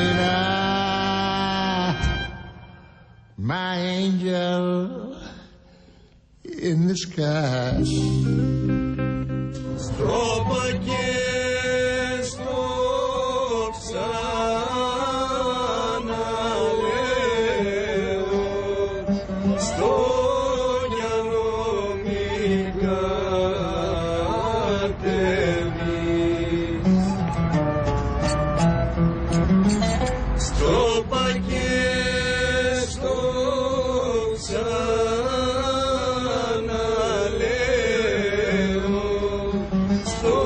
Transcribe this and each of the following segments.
Selena, my angel in the sky. Στρόπα και στο ξαναλέω, στο μυαλό μην κατέβεις. Στρόπα και στο ξαναλέω, στο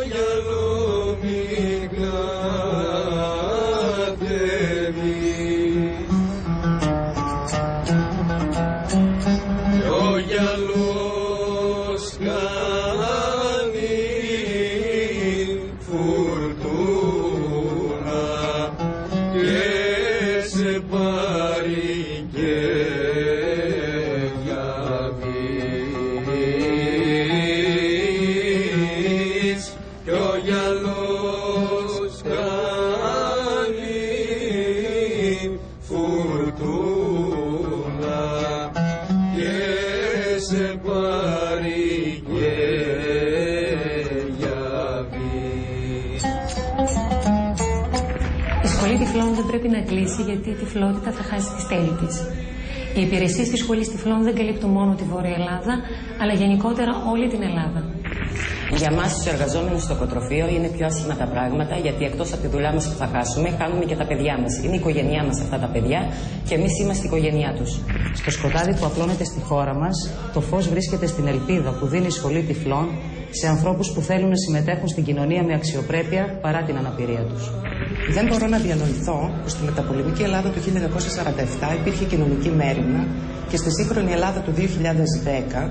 μυαλό μην κατέβεις. Κι ο γυαλός κάνει φουρτούνα και σε πάρει και διαβείς. Κι ο γυαλός κάνει φουρτούνα και σε πάρει και διαβείς. Η σχολή τυφλών δεν πρέπει να κλείσει γιατί η τυφλότητα θα χάσει τη στέλη της. Οι υπηρεσίες της σχολής τυφλών δεν καλύπτουν μόνο τη Βόρεια Ελλάδα, αλλά γενικότερα όλη την Ελλάδα. Για μας τους εργαζόμενους στο οικοτροφείο είναι πιο άσχημα τα πράγματα, γιατί εκτός από τη δουλειά μας που θα χάσουμε, χάνουμε και τα παιδιά μας. Είναι η οικογένειά μας αυτά τα παιδιά και εμείς είμαστε η οικογένειά τους. Στο σκοτάδι που απλώνεται στη χώρα μας, το φως βρίσκεται στην ελπίδα που δίνει η σχολή τυφλών σε ανθρώπους που θέλουν να συμμετέχουν στην κοινωνία με αξιοπρέπεια παρά την αναπηρία τους. Δεν μπορώ να διανοηθώ που στη μεταπολεμική Ελλάδα του 1947 υπήρχε κοινωνική μέριμνα και στη σύγχρονη Ελλάδα του 2010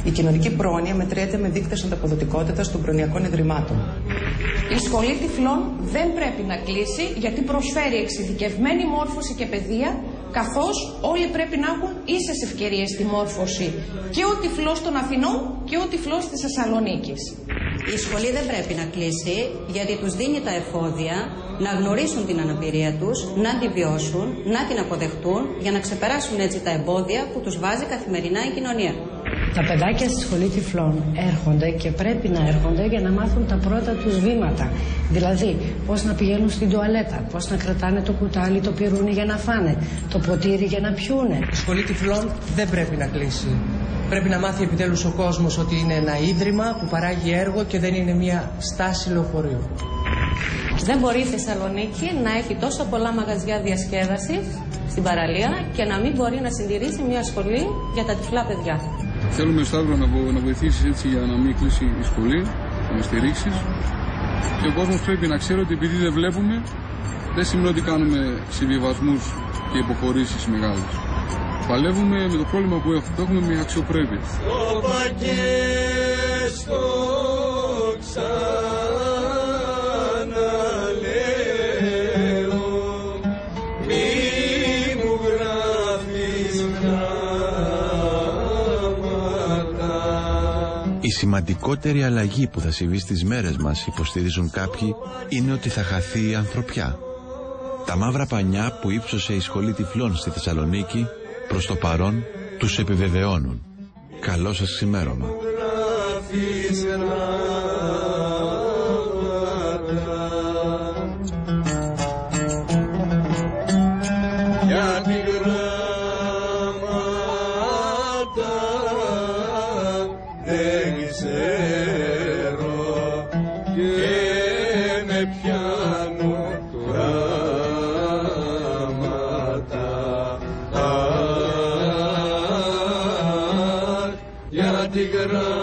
η κοινωνική πρόνοια μετριέται με δείκτες ανταποδοτικότητας των προνοιακών ιδρυμάτων. Η σχολή τυφλών δεν πρέπει να κλείσει γιατί προσφέρει εξειδικευμένη μόρφωση και παιδεία, καθώς όλοι πρέπει να έχουν ίσες ευκαιρίες στη μόρφωση, και ο τυφλός των Αθηνών και ο τυφλός της Θεσσαλονίκης. Η σχολή δεν πρέπει να κλείσει γιατί τους δίνει τα εφόδια να γνωρίσουν την αναπηρία τους, να την βιώσουν, να την αποδεχτούν για να ξεπεράσουν έτσι τα εμπόδια που τους βάζει καθημερινά η κοινωνία. Τα παιδάκια στη σχολή τυφλών έρχονται και πρέπει να έρχονται για να μάθουν τα πρώτα τους βήματα. Δηλαδή, πώς να πηγαίνουν στην τουαλέτα, πώς να κρατάνε το κουτάλι, το πυρούνι για να φάνε, το ποτήρι για να πιούνε. Η σχολή τυφλών δεν πρέπει να κλείσει. Πρέπει να μάθει επιτέλους ο κόσμος ότι είναι ένα ίδρυμα που παράγει έργο και δεν είναι μια στάση λεωφορείου. Δεν μπορεί η Θεσσαλονίκη να έχει τόσο πολλά μαγαζιά διασκέδασης στην παραλία και να μην μπορεί να συντηρήσει μια σχολή για τα τυφλά παιδιά. Θέλουμε Σταύρο να βοηθήσεις έτσι για να μην κλείσει η σχολή, να στηρίξεις. Και ο κόσμος πρέπει να ξέρει ότι επειδή δεν βλέπουμε, δεν σημαίνει ότι κάνουμε συμβιβασμούς και υποχωρήσεις μεγάλες. Παλεύουμε με το πρόβλημα που έχουμε με αξιοπρέπεια. Η σημαντικότερη αλλαγή που θα συμβεί στις μέρες μας, υποστηρίζουν κάποιοι, είναι ότι θα χαθεί η ανθρωπιά. Τα μαύρα πανιά που ύψωσε η σχολή τυφλών στη Θεσσαλονίκη, προς το παρόν τους επιβεβαιώνουν. Καλό σας ξημέρωμα. Την γραμμάτα